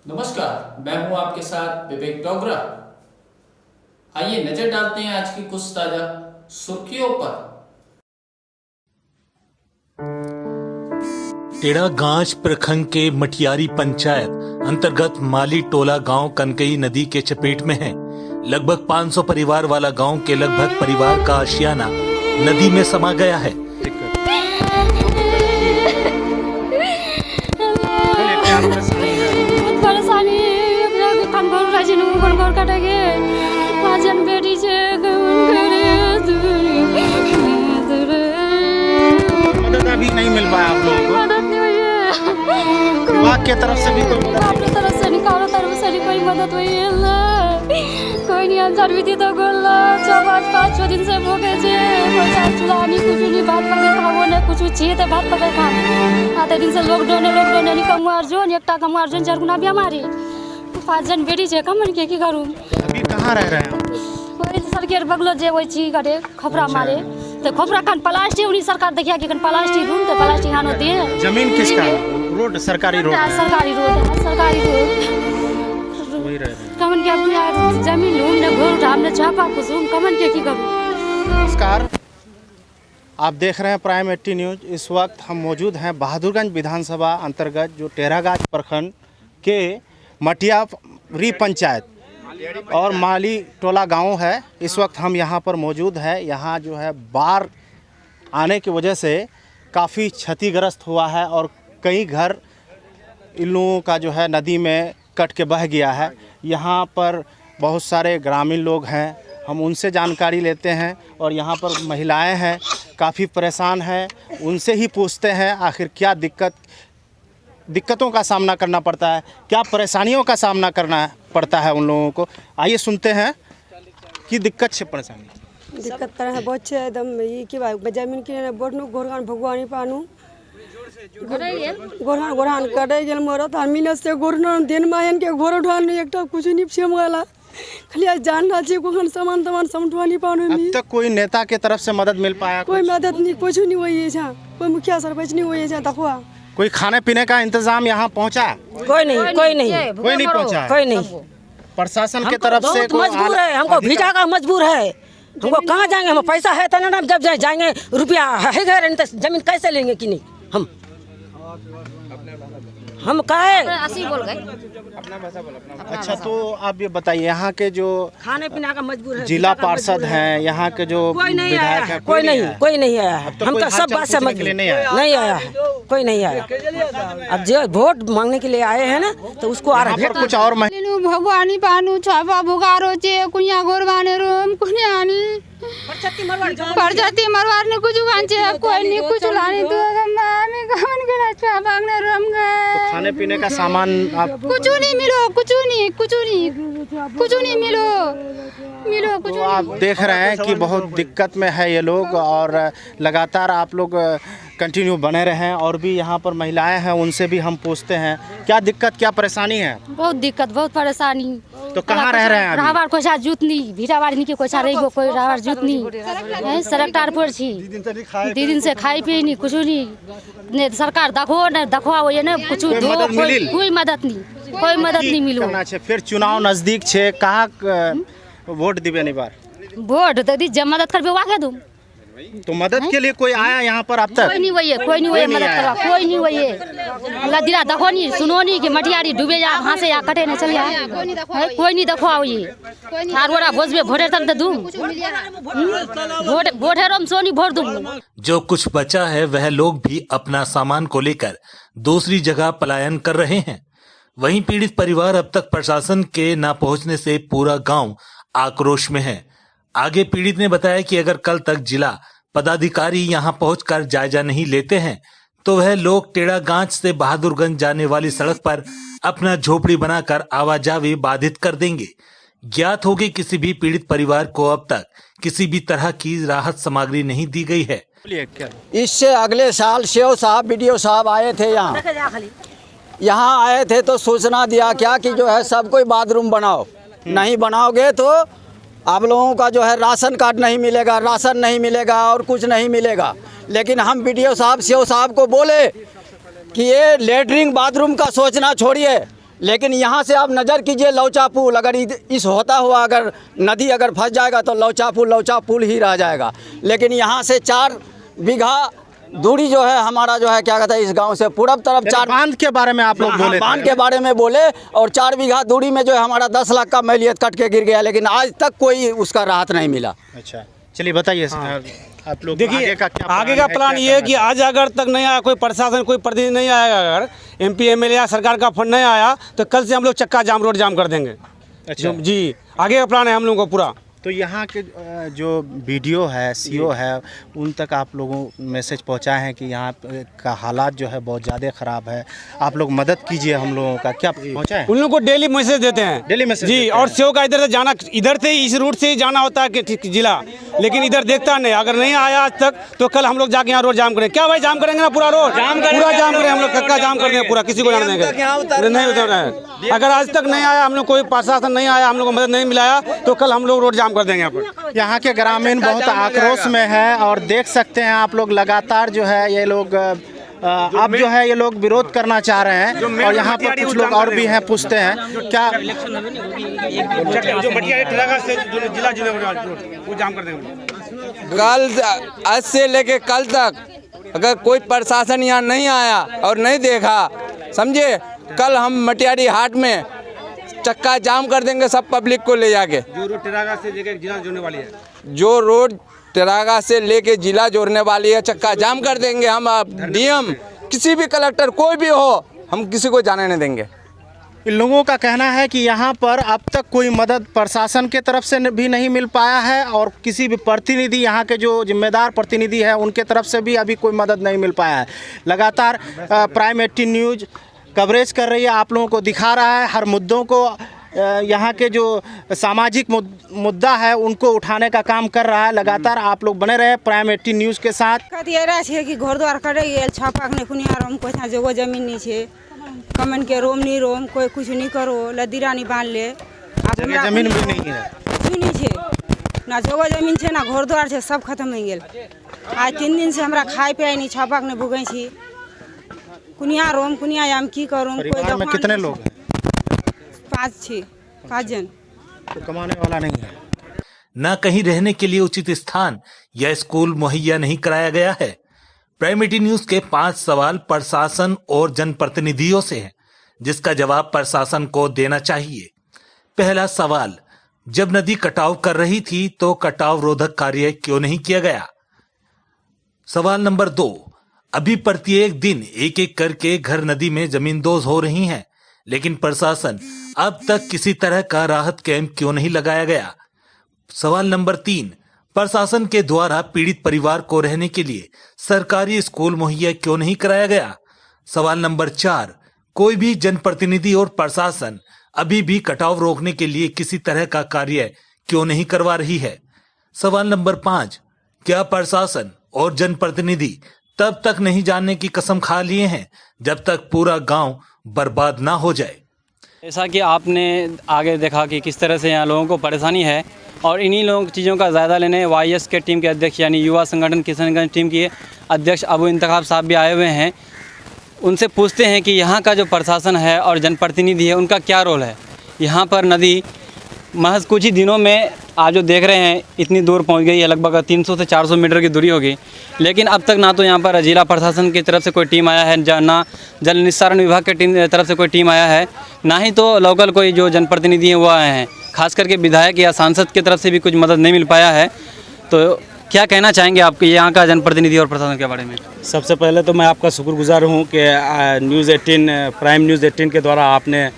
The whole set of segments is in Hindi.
नमस्कार, मैं हूं आपके साथ विवेक डोगरा। आइए नजर डालते हैं आज की कुछ ताजा सुर्खियों पर। टेढ़ागांच प्रखंड के मटियारी पंचायत अंतर्गत माली टोला गांव कनकई नदी के चपेट में है। लगभग 500 परिवार वाला गांव के लगभग परिवार का आशियाना नदी में समा गया है। मदद अभी नहीं मिल पाया आप लोगों को? मदद नहीं हुई है। विभाग की तरफ से भी कोई मदद अपनी तरफ से निकालो, तरफ से कोई मदद हुई है कोई नहीं। हम सर्विस तो गोला 4-5 दिन से भूखे छे, कोई चाल चुला नहीं, कुछ नहीं, भात पके खाओ ने कुछ चाहिए तो भात पके खा। आते दिन से लॉकडाउन नहीं कमुआर जो एकटा कमुआर जो जरगुना बीमारी 5 जन बेटी छे कमन के की करूं। अभी कहाँ रह रहे हैं? वही सरकार बगलो जे वही ची करे खपरा मारे तो खपरा कान प्लास्टिक उनी सरकार देखिया कि कान प्लास्टिक रूम तो प्लास्टिक हानो दे। जमीन किसका? रोड सरकारी रोड है। सरकारी रोड है, सरकारी रोड वही रह रहे हैं। कमन के अपनी जमीन लूम ने घर हमने छापा कुसुम कमन के की करूं। नमस्कार, आप देख रहे हैं प्राइम 80 न्यूज। इस वक्त हम मौजूद हैं बहादुरगंज विधानसभा अंतर्गत जो टेढ़ागांच प्रखंड के मटियारी पंचायत और माली टोला गांव है। इस वक्त हम यहां पर मौजूद है। यहां जो है बाढ़ आने की वजह से काफ़ी क्षतिग्रस्त हुआ है और कई घर इन लोगों का जो है नदी में कट के बह गया है। यहाँ पर बहुत सारे ग्रामीण लोग हैं, हम उनसे जानकारी लेते हैं और यहाँ पर महिलाएं हैं काफ़ी परेशान हैं, उनसे ही पूछते हैं आखिर क्या दिक्कतों का सामना करना पड़ता है, क्या परेशानियों का सामना करना पड़ता है उन लोगों को। आइए सुनते हैं कि दिक्कत से परेशानी। दिक्कत पर है बहुत छे एकदम ये की बात जमीन के बोटनु गोरगान भगवानी पानु गोरहान कटे गेल मरत मिनट से गोरन दिन मायन के घोर ढान एकटा कुछ नहीं छेम गला खाली जानना चाहिए कोन सामान समठवानी पानु। अब तक कोई नेता के तरफ से मदद मिल पाया? कोई मदद नहीं, कुछ नहीं हुई है, कोई मुखिया सरपंच नहीं हुई है। तखवा कोई खाने पीने का इंतजाम यहाँ पहुँचा? कोई नहीं पहुँचा। कोई नहीं। प्रशासन के तरफ से मजबूर है, हमको भिजा का मजबूर है। हमको कहाँ जाएंगे? हम पैसा है तो ना, जब जाएंगे रुपया है घर तो जमीन कैसे लेंगे कि नहीं। हम कहे बोल गए। अच्छा, तो आप ये बताइए यहाँ के जो खाने पीने का मजबूर है, जिला पार्षद हैं, यहाँ के जो कोई नहीं आया विधायक है, है, कोई नहीं आया है। तो हम कोई तो सब बात समझ नहीं आया है, कोई नहीं आया। अब जो वोट मांगने के लिए आए हैं ना तो उसको आ रहा कुछ और भगवानी पानु छापा भुगारो चे कुनिया गोरवाने रोम कुनियानी परजाती मरवार ने कुछ गांचे कोई नहीं कुछ लानी तो मामी कमन के अच्छा भागने रोम गए। तो खाने पीने का सामान आप कुछ नहीं मिलो, कुछ नहीं मिलो कुछ। तो आप देख रहे हैं कि बहुत दिक्कत में है ये लोग और लगातार आप लोग कंटिन्यू बने रहें। और भी यहाँ पर महिलाएं हैं, उनसे भी हम पूछते हैं क्या दिक्कत क्या परेशानी है। बहुत दिक्कत बहुत परेशानी। तो कहाँ रह रहे हैं अभी? रावर कोसा जुतनी भीरावाड़ी नहीं के कोसा रही गो कोई रावर जुतनी है सड़क टार पर छी दिन से खाई पी नहीं कुछ नहीं ने सरकार देखो ये ना कुछ दो कोई मदद नहीं मिलो। फिर चुनाव नजदीक छे, कहाँ वोट दिबे नहीं बार? वोट दे जब मदद करबे वाके दूं। तो मदद के लिए कोई आया यहाँ पर अब तक? कोई नहीं हुई मदद करवा, कोई नहीं हुई लदिरा देखो नहीं सुनो नहीं कि मटियारी डूबे जा वहाँ से या कटे न चल जा कोई नहीं देखो ये थारोरा भोजबे भोटे तक दे दूं वोट है रोम सोनी वोट दूं। जो कुछ बचा है वह लोग भी अपना सामान को लेकर दूसरी जगह पलायन कर रहे हैं। वहीं पीड़ित परिवार अब तक प्रशासन के न पहुंचने से पूरा गांव आक्रोश में है। आगे पीड़ित ने बताया कि अगर कल तक जिला पदाधिकारी यहां पहुंचकर जायजा नहीं लेते हैं तो वह लोग टेढ़ागांच से बहादुरगंज जाने वाली सड़क पर अपना झोपड़ी बनाकर आवाजाही बाधित कर देंगे। ज्ञात हो कि किसी भी पीड़ित परिवार को अब तक किसी भी तरह की राहत सामग्री नहीं दी गई है। इससे अगले साल सीओ साहब बीडीओ साहब आए थे यहाँ आए थे तो सूचना दिया क्या कि जो है सब कोई बाथरूम बनाओ, नहीं बनाओगे तो आप लोगों का जो है राशन कार्ड नहीं मिलेगा, राशन नहीं मिलेगा और कुछ नहीं मिलेगा। लेकिन हम बीडीओ साहब सीओ साहब को बोले कि ये लेटरिन बाथरूम का सोचना छोड़िए, लेकिन यहाँ से आप नज़र कीजिए लौचा पुल, अगर इस होता हुआ अगर नदी अगर फंस जाएगा तो लौचा पुल ही रह जाएगा। लेकिन यहाँ से 4 बीघा दूरी जो है हमारा जो है क्या कहते हैं इस गांव से पूरब तरफ 4 बांध के बारे में आप लोग बोले, बांध के बारे में बोले, और 4 बीघा दूरी में जो है हमारा 10 लाख का मैलियत कट के गिर गया, लेकिन आज तक कोई उसका राहत नहीं मिला। अच्छा चलिए बताइए आप लोग देखिए आगे का प्लान ये है कि आज अगर तक नहीं आया कोई प्रशासन कोई प्रतिनिधि नहीं आएगा, अगर MP MLA या सरकार का फंड नहीं आया तो कल से हम लोग चक्का जाम रोड जाम कर देंगे। अच्छा जी आगे का प्लान है हम लोगों को पूरा। तो यहाँ के जो BDO है CO है उन तक आप लोगों मैसेज पहुँचाए हैं कि यहाँ का हालात जो है बहुत ज़्यादा ख़राब है, आप लोग मदद कीजिए हम लोगों का, क्या पहुँचाए? उन लोगों को डेली मैसेज देते हैं, डेली मैसेज जी। और CO का इधर से जाना, इधर से इस रूट से ही जाना होता है कि जिला, लेकिन इधर देखता नहीं। अगर नहीं आया आज तक तो कल हम लोग जाके यहाँ रोड जाम करेंगे। क्या भाई जाम करेंगे ना पूरा रोड, पूरा जाम करेंगे हम लोग, कक्का जाम कर देंगे पूरा, किसी को जाने देंगे नहीं उतर रहा है। अगर आज तक नहीं आया हम लोग, कोई प्रशासन नहीं आया, हम लोग को मदद नहीं मिलाया तो कल हम लोग रोड जाम कर देंगे यहाँ पर। यहाँ के ग्रामीण बहुत आक्रोश में है और देख सकते हैं आप लोग लगातार जो है ये लोग अब जो है ये लोग विरोध करना चाह रहे हैं। और यहाँ पर कुछ लोग और भी हैं, पूछते हैं क्या जो मटिया से जिला वो जाम कर देंगे। कल आज से लेके कल तक अगर कोई प्रशासन यहाँ नहीं आया और नहीं देखा, समझे, कल हम मटियारी हाट में चक्का जाम कर देंगे सब पब्लिक को ले जाके। जो रोड टेरागा से लेके जिला जोड़ने वाली है, जो रोड टेरागा से लेके जिला जोड़ने वाली है, चक्का जाम कर देंगे हम। DM किसी भी कलेक्टर कोई भी हो, हम किसी को जाने नहीं देंगे। इन लोगों का कहना है कि यहाँ पर अब तक कोई मदद प्रशासन के तरफ से भी नहीं मिल पाया है और किसी भी प्रतिनिधि, यहाँ के जो जिम्मेदार प्रतिनिधि है उनके तरफ से भी अभी कोई मदद नहीं मिल पाया है। लगातार प्राइम 18 न्यूज़ कवरेज कर रही है, आप लोगों को दिखा रहा है हर मुद्दों को, यहाँ के जो सामाजिक मुद्दा है उनको उठाने का काम कर रहा है। लगातार आप लोग बने रहे प्राइम 18 न्यूज़ के साथ। कि घर द्वार करे छापा कोई जगह जमीन नहीं है, कमन के रोम नहीं रोम, कोई कुछ नहीं करो, लदीरा नहीं बांध ले, जमीन भी नहीं है, कुछ नहीं है ना, जगह जमीन है ना घर द्वार है, सब खत्म हो गया। आज 3 दिन से हमरा खाए पे नहीं, छापा ने भूगे छी, कुनिया रोम कुनिया हम की करूँ। परिवार में कितने लोग हैं? 5 जन। तो कमाने वाला नहीं है, न कहीं रहने के लिए उचित स्थान या स्कूल मुहैया नहीं कराया गया है। प्राइम 18 न्यूज के 5 सवाल प्रशासन और जनप्रतिनिधियों से हैं, जिसका जवाब प्रशासन को देना चाहिए। पहला सवाल, जब नदी कटाव कर रही थी तो कटाव रोधक कार्य क्यों नहीं किया गया? सवाल नंबर 2, अभी प्रत्येक दिन एक एक करके घर नदी में जमींदोज हो रही हैं, लेकिन प्रशासन अब तक किसी तरह का राहत कैंप क्यों नहीं लगाया गया? सवाल नंबर 3, प्रशासन के द्वारा पीड़ित परिवार को रहने के लिए सरकारी स्कूल मुहैया क्यों नहीं कराया गया? सवाल नंबर 4, कोई भी जनप्रतिनिधि और प्रशासन अभी भी कटाव रोकने के लिए किसी तरह का कार्य क्यों नहीं करवा रही है? सवाल नंबर 5, क्या प्रशासन और जनप्रतिनिधि तब तक नहीं जानने की कसम खा लिए हैं जब तक पूरा गांव बर्बाद ना हो जाए? जैसा कि आपने आगे देखा कि किस तरह से यहाँ लोगों को परेशानी है, और इन्हीं लोगों चीज़ों का ज़्यादा लेने YS के टीम के अध्यक्ष यानी युवा संगठन किशनगंज टीम के अध्यक्ष अबू इंतखाब साहब भी आए हुए हैं। उनसे पूछते हैं कि यहाँ का जो प्रशासन है और जनप्रतिनिधि है उनका क्या रोल है। यहाँ पर नदी महज कुछ ही दिनों में आप जो देख रहे हैं इतनी दूर पहुँच गई है, लगभग 300 से 400 मीटर की दूरी होगी, लेकिन अब तक ना तो यहाँ पर जिला प्रशासन की तरफ से कोई टीम आया है, ना जल निस्तारण विभाग की तरफ से कोई टीम आया है, ना ही तो लोकल कोई जो जनप्रतिनिधि हैं वो आए हैं। खास करके विधायक या सांसद की तरफ से भी कुछ मदद नहीं मिल पाया है। तो क्या कहना चाहेंगे आप यहाँ का जनप्रतिनिधि और प्रशासन के बारे में? सबसे पहले तो मैं आपका शुक्रगुजार हूँ कि न्यूज़ 18 प्राइम न्यूज़ 18 के द्वारा आपने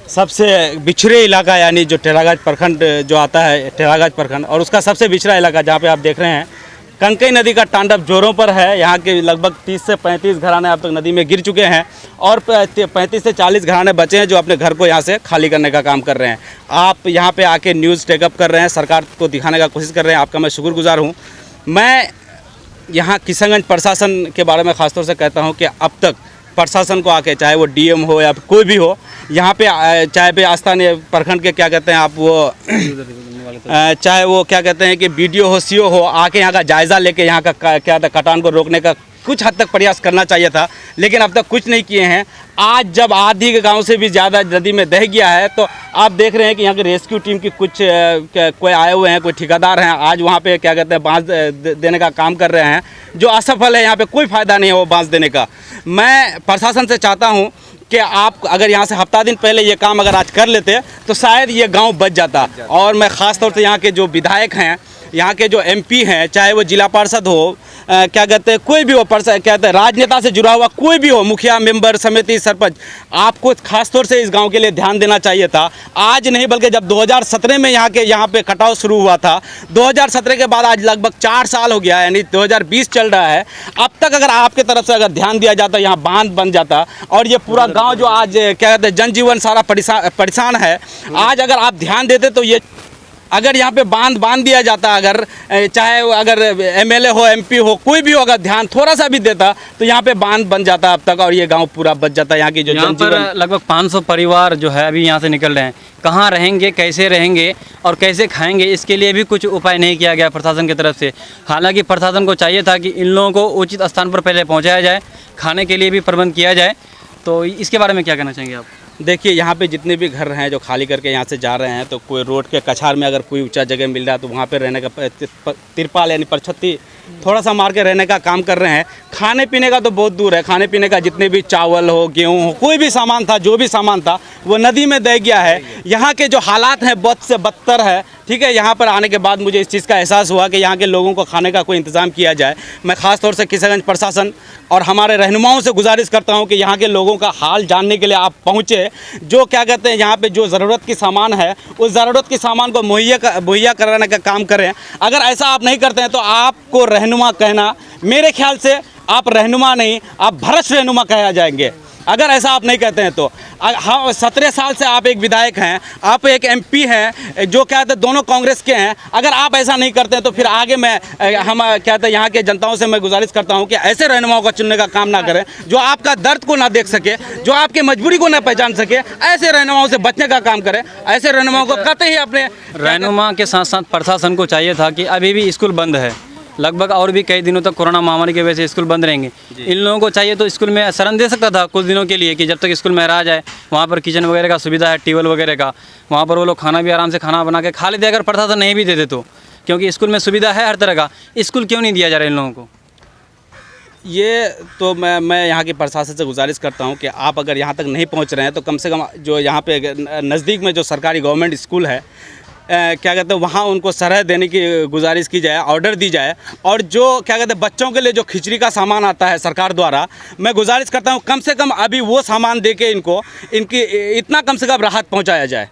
सबसे बिछड़े इलाका यानी जो टेरागाज प्रखंड जो आता है, टेरागाज प्रखंड और उसका सबसे बिछड़ा इलाका जहाँ पे आप देख रहे हैं कंकई नदी का तांडव जोरों पर है। यहाँ के लगभग 30 से 35 घराने अब तक नदी में गिर चुके हैं और 35 से 40 घराने बचे हैं जो अपने घर को यहाँ से खाली करने का काम कर रहे हैं। आप यहाँ पे आके न्यूज़ टेकअप कर रहे हैं, सरकार को दिखाने का कोशिश कर रहे हैं, आपका मैं शुक्रगुजार हूँ। मैं यहाँ किशनगंज प्रशासन के बारे में ख़ासतौर से कहता हूँ कि अब तक प्रशासन को आके, चाहे वो DM हो या कोई भी हो, यहाँ पे चाहे पे स्थानीय प्रखंड के क्या कहते हैं आप, वो चाहे वो क्या कहते हैं कि BDO हो, CO हो, आके यहाँ का जायज़ा लेके यहाँ का क्या कटान को रोकने का कुछ हद तक प्रयास करना चाहिए था, लेकिन अब तक कुछ नहीं किए हैं। आज जब आधी के गांव से भी ज़्यादा नदी में दह गया है, तो आप देख रहे हैं कि यहाँ के रेस्क्यू टीम की कुछ कोई आए हुए हैं, कोई ठेकेदार हैं, आज वहाँ पे क्या कहते हैं बांस देने का काम कर रहे हैं, जो असफल है। यहाँ पे कोई फ़ायदा नहीं है वो बांस देने का। मैं प्रशासन से चाहता हूँ कि आप अगर यहाँ से हफ्ता दिन पहले ये काम अगर आज कर लेते तो शायद ये गांव बच जाता। और मैं ख़ास तौर से यहाँ के जो विधायक हैं, यहाँ के जो एमपी हैं, चाहे वो जिला पार्षद हो, क्या कहते हैं कोई भी हो, कहते हैं राजनेता से जुड़ा हुआ कोई भी हो, मुखिया, मेंबर, समिति, सरपंच, आपको खास तौर से इस गांव के लिए ध्यान देना चाहिए था। आज नहीं बल्कि जब 2017 में यहाँ पे कटाव शुरू हुआ था, 2017 के बाद आज लगभग 4 साल हो गया, यानी 2020 चल रहा है। अब तक अगर आपके तरफ से अगर ध्यान दिया जाता, यहाँ बांध बन जाता और ये पूरा गाँव जो आज क्या कहते हैं जनजीवन सारा परेशान है, आज अगर आप ध्यान देते तो ये अगर यहाँ पे बांध दिया जाता, अगर चाहे अगर एमएलए हो, एमपी हो, कोई भी हो, अगर ध्यान थोड़ा सा भी देता तो यहाँ पे बांध बन जाता अब तक और ये गांव पूरा बच जाता। यहाँ की जो जनजीवन लगभग 500 परिवार जो है अभी यहाँ से निकल रहे हैं। कहाँ रहेंगे, कैसे रहेंगे और कैसे खाएंगे, इसके लिए भी कुछ उपाय नहीं किया गया प्रशासन की तरफ से। हालांकि प्रशासन को चाहिए था कि इन लोगों को उचित स्थान पर पहले पहुँचाया जाए, खाने के लिए भी प्रबंध किया जाए। तो इसके बारे में क्या कहना चाहेंगे आप? देखिए, यहाँ पे जितने भी घर हैं जो खाली करके यहाँ से जा रहे हैं, तो कोई रोड के कछार में अगर कोई ऊंचा जगह मिल रहा है तो वहाँ पे रहने का तिरपाल यानी परछत्ती थोड़ा सा मार के रहने का काम कर रहे हैं। खाने पीने का तो बहुत दूर है, खाने पीने का जितने भी चावल हो, गेहूँ हो, कोई भी सामान था, जो भी सामान था वो नदी में दह गया है। यहाँ के जो हालात हैं बद से बदतर है। ठीक है, यहाँ पर आने के बाद मुझे इस चीज़ का एहसास हुआ कि यहाँ के लोगों को खाने का कोई इंतज़ाम किया जाए। मैं ख़ास तौर से किशनगंज प्रशासन और हमारे रहनुमाओं से गुजारिश करता हूँ कि यहाँ के लोगों का हाल जानने के लिए आप पहुँचे। जो क्या कहते हैं यहाँ पे जो ज़रूरत की सामान है, उस ज़रूरत की सामान को मुहैया कराने का काम करें। अगर ऐसा आप नहीं करते हैं तो आपको रहनुमा कहना, मेरे ख्याल से आप रहनुमा नहीं, आप भ्रष्ट रहनुमा कहा जाएंगे अगर ऐसा आप नहीं कहते हैं तो। हाँ, 17 साल से आप एक विधायक हैं, आप एक एमपी हैं, जो क्या कहते हैं दोनों कांग्रेस के हैं। अगर आप ऐसा नहीं करते हैं तो फिर आगे मैं हम क्या कहते हैं यहाँ के जनताओं से मैं गुजारिश करता हूँ कि ऐसे रहनुमाओं का चुनने का काम ना करें, जो आपका दर्द को ना देख सके, जो आपकी मजबूरी को ना पहचान सके। ऐसे रहनुमाओं से बचने का काम करें। ऐसे रहनुमाओं को कहते ही अपने रहनुमा के साथ साथ प्रशासन को चाहिए था कि अभी भी स्कूल बंद है, लगभग और भी कई दिनों तक कोरोना महामारी की वजह से स्कूल बंद रहेंगे। इन लोगों को चाहिए तो स्कूल में शरण दे सकता था कुछ दिनों के लिए कि जब तक स्कूल में रह जाए। वहाँ पर किचन वगैरह का सुविधा है, ट्यूबवेल वगैरह का, वहाँ पर वो लोग खाना भी आराम से खाना बना के खा लेते अगर प्रशासन नहीं भी देते तो, क्योंकि स्कूल में सुविधा है हर तरह का। स्कूल क्यों नहीं दिया जा रहा है इन लोगों को? ये तो मैं यहाँ के प्रशासन से गुजारिश करता हूँ कि आप अगर यहाँ तक नहीं पहुँच रहे हैं तो कम से कम जो यहाँ पे नज़दीक में जो सरकारी गवर्नमेंट स्कूल है, क्या कहते हैं वहाँ उनको सरह देने की गुजारिश की जाए, ऑर्डर दी जाए। और जो क्या कहते हैं बच्चों के लिए जो खिचड़ी का सामान आता है सरकार द्वारा, मैं गुजारिश करता हूँ कम से कम अभी वो सामान दे के इनकी इतना कम से कम राहत पहुँचाया जाए।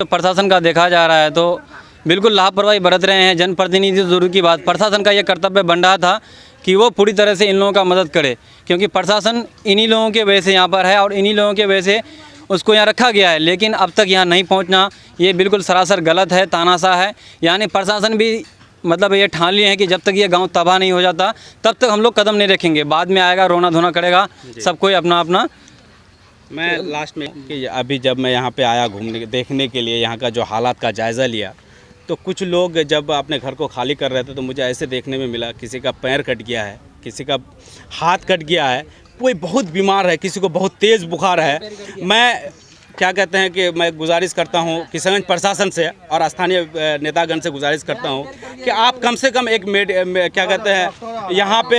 तो प्रशासन का देखा जा रहा है तो बिल्कुल लापरवाही बरत रहे हैं जनप्रतिनिधि। दूर की बात, प्रशासन का ये कर्तव्य बन रहा था कि वो पूरी तरह से इन लोगों का मदद करे, क्योंकि प्रशासन इन्हीं लोगों के वजह से यहाँ पर है और इन्हीं लोगों के वजह से उसको यहाँ रखा गया है। लेकिन अब तक यहाँ नहीं पहुँचना ये बिल्कुल सरासर गलत है, तानाशाह है। यानी प्रशासन भी मतलब ये ठान लिए हैं कि जब तक ये गांव तबाह नहीं हो जाता तब तक हम लोग कदम नहीं रखेंगे। बाद में आएगा रोना धोना करेगा सब कोई अपना अपना। मैं लास्ट में कि अभी जब मैं यहाँ पे आया घूमने देखने के लिए, यहाँ का जो हालात का जायज़ा लिया, तो कुछ लोग जब अपने घर को खाली कर रहे थे तो मुझे ऐसे देखने में मिला, किसी का पैर कट गया है, किसी का हाथ कट गया है, कोई बहुत बीमार है, किसी को बहुत तेज़ बुखार है। मैं क्या कहते हैं कि मैं गुजारिश करता हूँ किशनगंज प्रशासन से और स्थानीय नेतागण से गुजारिश करता हूँ कि आप कम से कम एक क्या कहते हैं यहाँ पे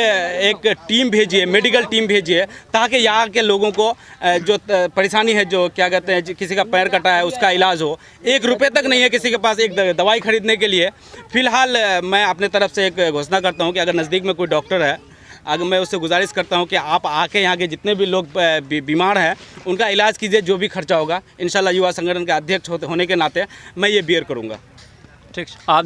एक टीम भेजिए, मेडिकल टीम भेजिए, ताकि यहाँ के लोगों को जो परेशानी है, जो क्या कहते हैं किसी का पैर कटा है उसका इलाज हो। 1 रुपये तक नहीं है किसी के पास एक दवाई खरीदने के लिए। फ़िलहाल मैं अपने तरफ से एक घोषणा करता हूँ कि अगर नज़दीक में कोई डॉक्टर है, अगर मैं उससे गुजारिश करता हूं कि आप आके यहाँ के जितने भी लोग बीमार हैं उनका इलाज कीजिए। जो भी खर्चा होगा इंशाल्लाह युवा संगठन के अध्यक्ष होने के नाते मैं ये बियर करूँगा। ठीक, आप